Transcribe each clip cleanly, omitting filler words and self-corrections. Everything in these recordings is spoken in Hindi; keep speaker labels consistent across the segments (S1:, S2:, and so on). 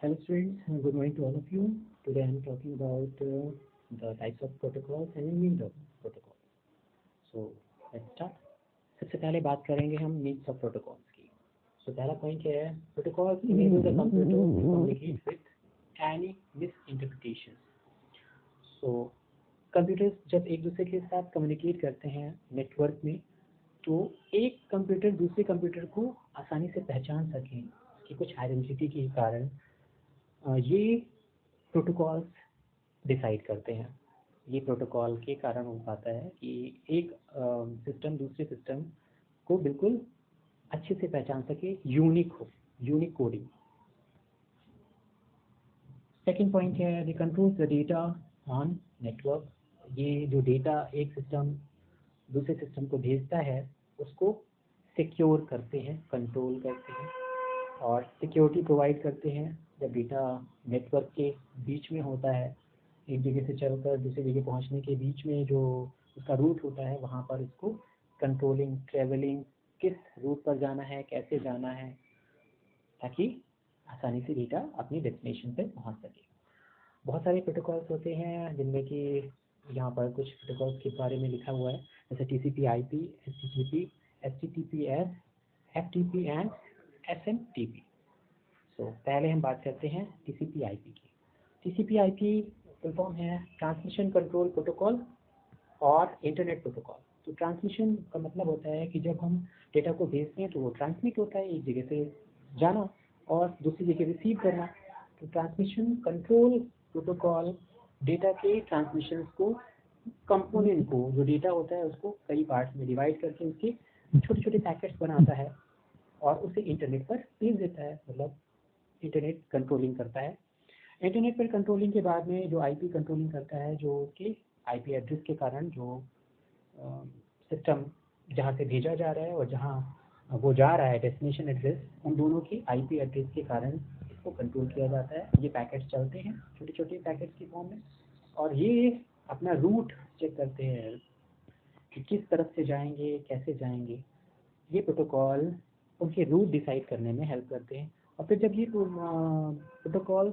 S1: Hello students, good morning to all of you. Today I am talking about the types of protocols and means of protocols. So let's start. सबसे पहले बात करेंगे हम मीन्स ऑफ प्रोटोकॉल्स की. तो पहला पॉइंट क्या है? Protocols enable the computer to communicate with any misinterpretation. So computers जब एक दूसरे के साथ कम्युनिकेट करते हैं नेटवर्क में, तो एक कंप्यूटर दूसरे कंप्यूटर को आसानी से पहचान सकें कि कुछ आइडेंटिटी के कारण ये प्रोटोकॉल्स डिसाइड करते हैं. ये प्रोटोकॉल के कारण हो पाता है कि एक सिस्टम दूसरे सिस्टम को बिल्कुल अच्छे से पहचान सके, यूनिक हो, यूनिक कोडिंग. सेकेंड पॉइंट है the controls the data on network. ये जो डेटा एक सिस्टम दूसरे सिस्टम को भेजता है उसको सिक्योर करते हैं, कंट्रोल करते हैं और सिक्योरिटी प्रोवाइड करते हैं. जब डेटा नेटवर्क के बीच में होता है, एक जगह से चलकर दूसरी जगह पहुंचने के बीच में जो उसका रूट होता है, वहाँ पर इसको कंट्रोलिंग, ट्रेवलिंग, किस रूट पर जाना है, कैसे जाना है, ताकि आसानी से डेटा अपनी डेस्टिनेशन पर पहुंच सके. बहुत सारे प्रोटोकॉल्स होते हैं जिनमें कि यहाँ पर कुछ प्रोटोकॉल्स के बारे में लिखा हुआ है, जैसे TCP/IP, HTTP, HTTPS, FTP and SMTP. तो पहले हम बात करते हैं TCP/IP की. TCP/IP फुल फॉर्म है ट्रांसमिशन कंट्रोल प्रोटोकॉल और इंटरनेट प्रोटोकॉल. तो ट्रांसमिशन का मतलब होता है कि जब हम डेटा को भेजते हैं तो वो ट्रांसमिट होता है, एक जगह से जाना और दूसरी जगह रिसीव करना. तो ट्रांसमिशन कंट्रोल प्रोटोकॉल डेटा के ट्रांसमिशन को, कंपोनेंट को, जो डेटा होता है उसको कई पार्ट्स में डिवाइड करके उसके छोटे छोटे पैकेट्स बनाता है और उसे इंटरनेट पर भेज देता है. मतलब इंटरनेट कंट्रोलिंग करता है. इंटरनेट पर कंट्रोलिंग के बाद में जो IP कंट्रोलिंग करता है, जो कि IP एड्रेस के कारण जो सिस्टम जहाँ से भेजा जा रहा है और जहाँ वो जा रहा है डेस्टिनेशन एड्रेस, उन दोनों की IP एड्रेस के कारण इसको कंट्रोल किया जाता है. ये पैकेट्स चलते हैं छोटे छोटे पैकेट्स की फॉर्म में और ये अपना रूट चेक करते हैं कि किस तरफ से जाएंगे, कैसे जाएंगे. ये प्रोटोकॉल उनके रूट डिसाइड करने में हेल्प करते हैं. और फिर जब ये प्रोटोकॉल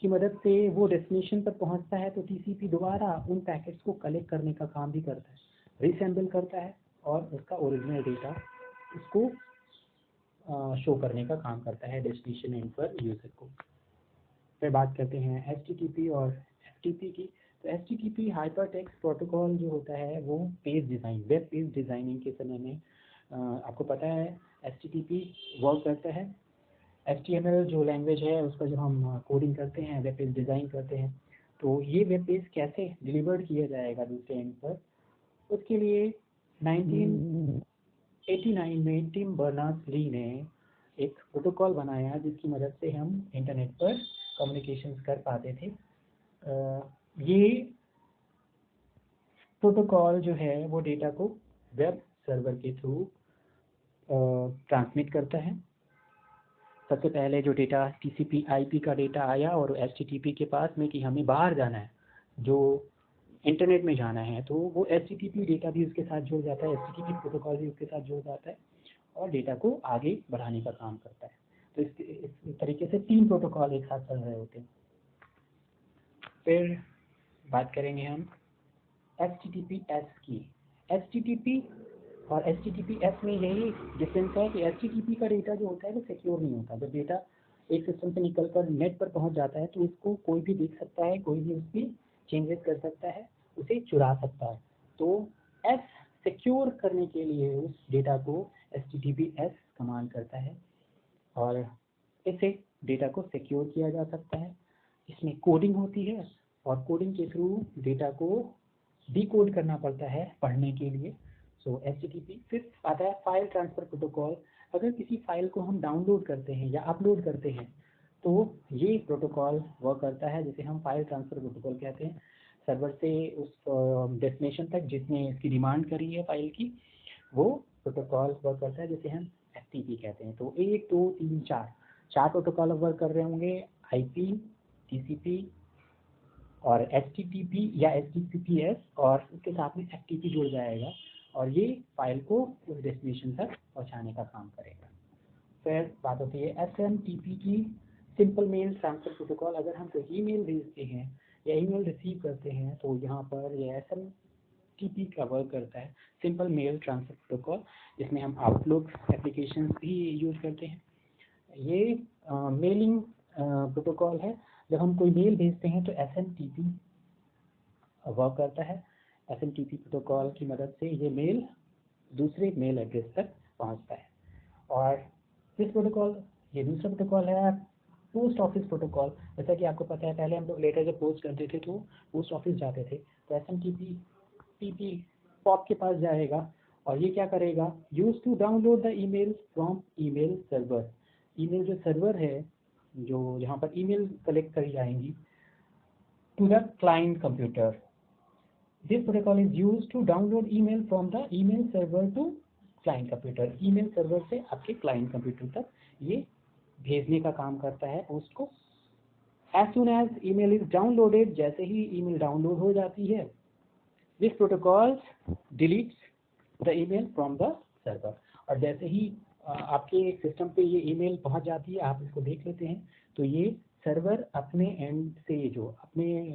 S1: की मदद से वो डेस्टिनेशन पर पहुंचता है तो TCP दोबारा उन पैकेट्स को कलेक्ट करने का काम भी करता है, रिसेंबल करता है और उसका ओरिजिनल डेटा उसको शो करने का काम करता है डेस्टिनेशन एंड पर यूज़र को. फिर बात करते हैं HTTP और FTP की. तो HTTP हाइपरटेक्स्ट प्रोटोकॉल जो होता है वो page design, web page designing के समय में आपको पता है HTTP वर्क करता है. HTML जो लैंग्वेज है उस पर जब हम कोडिंग करते हैं, वेब पेज डिज़ाइन करते हैं, तो ये वेब पेज कैसे डिलीवर्ड किया जाएगा दूसरे एंड पर, उसके लिए 1989 में टिम बर्नर्स-ली ने एक प्रोटोकॉल बनाया जिसकी मदद से हम इंटरनेट पर कम्युनिकेशंस कर पाते थे. ये प्रोटोकॉल जो है वो डेटा को वेब सर्वर के थ्रू ट्रांसमिट करता है. सबसे पहले जो डेटा TCP/IP का डेटा आया और HTTP के पास में कि हमें बाहर जाना है, जो इंटरनेट में जाना है, तो वो HTTP डेटा भी उसके साथ जुड़ जाता है, HTTP प्रोटोकॉल भी उसके साथ जुड़ जाता है और डेटा को आगे बढ़ाने का काम करता है. तो इस तरीके से 3 प्रोटोकॉल एक साथ चल रहे होते हैं. फिर बात करेंगे हम HTTPS की. HTTP और HTTPS में यही डिफरेंस है कि HTTP का डेटा जो होता है वो सिक्योर नहीं होता. जब डेटा एक सिस्टम से निकलकर नेट पर पहुंच जाता है तो उसको कोई भी देख सकता है, कोई भी उसकी चेंजेस कर सकता है, उसे चुरा सकता है. तो S सिक्योर करने के लिए उस डेटा को HTTPS कमांड करता है और इससे डेटा को सिक्योर किया जा सकता है. इसमें कोडिंग होती है और कोडिंग के थ्रू डेटा को डिकोड करना पड़ता है पढ़ने के लिए. सो HTTP. फिर आता है फाइल ट्रांसफ़र प्रोटोकॉल. अगर किसी फाइल को हम डाउनलोड करते हैं या अपलोड करते हैं तो ये प्रोटोकॉल वर्क करता है, जिसे हम फाइल ट्रांसफ़र प्रोटोकॉल कहते हैं. सर्वर से उस डेस्टिनेशन तक जिसने इसकी डिमांड करी है फाइल की, वो प्रोटोकॉल वर्क करता है, जिसे हम FTP कहते हैं. तो 1 2 3 4 प्रोटोकॉल वर्क कर रहे होंगे, IP, TCP और HTTP या HTTPS, और उसके साथ में FTP जुड़ जाएगा और ये फाइल को उस डेस्टिनेशन तक पहुंचाने का काम करेगा. फिर बात होती है SMTP की. सिंपल मेल ट्रांसफर प्रोटोकॉल, अगर हम कोई ईमेल भेजते हैं या ईमेल रिसीव करते हैं तो यहाँ पर ये SMTP का वर्क करता है, सिंपल मेल ट्रांसफर प्रोटोकॉल, जिसमें हम आउटलुक एप्लीकेशन भी यूज करते हैं। ये मेलिंग प्रोटोकॉल है, जब हम कोई मेल भेजते हैं तो SMTP वर्क करता है। SMTP प्रोटोकॉल की मदद से ये मेल दूसरे मेल एड्रेस तक पहुंचता है। और दिस प्रोटोकॉल, ये दूसरा प्रोटोकॉल है पोस्ट ऑफिस प्रोटोकॉल। जैसा कि आपको पता है, पहले हम लोग लेटर जब पोस्ट करते थे तो पोस्ट ऑफिस जाते थे, तो SMTP पॉप के पास जाएगा और ये क्या करेगा, use to download the email from email server. Email जो सर्वर है, जो यहाँ पर ईमेल कलेक्ट करी जाएंगी, to the client computer. This protocol is use to download email from the email server to client computer. Email server से आपके क्लाइंट कंप्यूटर तक ये भेजने का काम करता है पोस्ट को। As soon as email is downloaded, जैसे ही ईमेल डाउनलोड हो जाती है, this protocol deletes the email from the server. और जैसे ही आपके सिस्टम पे ये ईमेल पहुंच जाती है, आप इसको देख लेते हैं, तो ये सर्वर अपने एंड से, जो अपने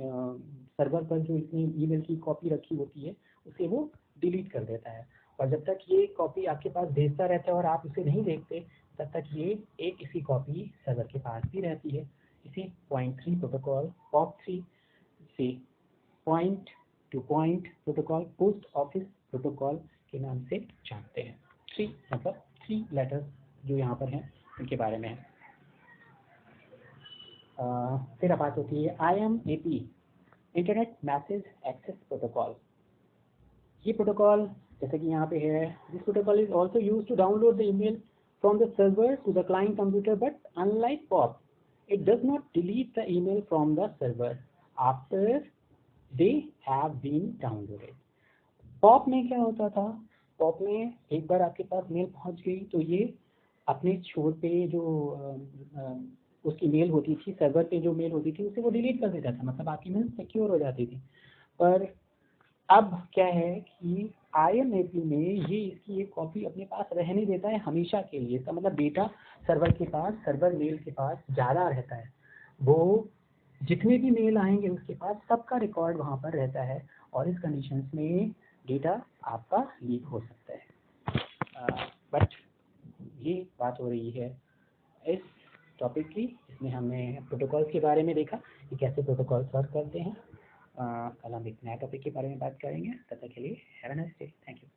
S1: सर्वर पर जो इतनी ईमेल की कॉपी रखी होती है, उसे वो डिलीट कर देता है। और जब तक ये कॉपी आपके पास भेजता रहता है और आप उसे नहीं देखते, तब तक ये एक इसी कॉपी सर्वर के पास भी रहती है। इसे पॉइंट 3 प्रोटोकॉल, POP3 से point two point protocol, post office protocol के नाम से जानते हैं। 3 मतलब 3 लेटर्स जो यहाँ पर हैं उनके बारे में है। फिर अब बात होती है IMAP, internet message access protocol. ये प्रोटोकॉल जैसे कि यहाँ पे है, this protocol is also use to download the email from the server to the client computer, but unlike POP, it does not delete the email from the server after they have been downloaded. POP में क्या होता था, POP में एक बार आपके पास मेल पहुंच गई तो ये अपने छोर पे जो उसकी मेल होती थी, सर्वर पे जो मेल होती थी, उसे वो डिलीट कर देता था, मतलब आपकी मेल सिक्योर हो जाती थी। पर अब क्या है कि IMAP में ये इसकी एक कॉपी अपने पास रहने देता है हमेशा के लिए। इसका मतलब डेटा सर्वर के पास, सर्वर मेल के पास ज़्यादा रहता है, वो जितने भी मेल आएंगे उसके पास सबका रिकॉर्ड वहाँ पर रहता है, और इस कंडीशंस में डेटा आपका लीक हो सकता है। बट ये बात हो रही है इस टॉपिक की, इसमें हमने प्रोटोकॉल्स के बारे में देखा कि कैसे प्रोटोकॉल्स वर्क करते हैं। कल हम एक नया टॉपिक के बारे में बात करेंगे। तब तक के लिए have a nice day, thank you.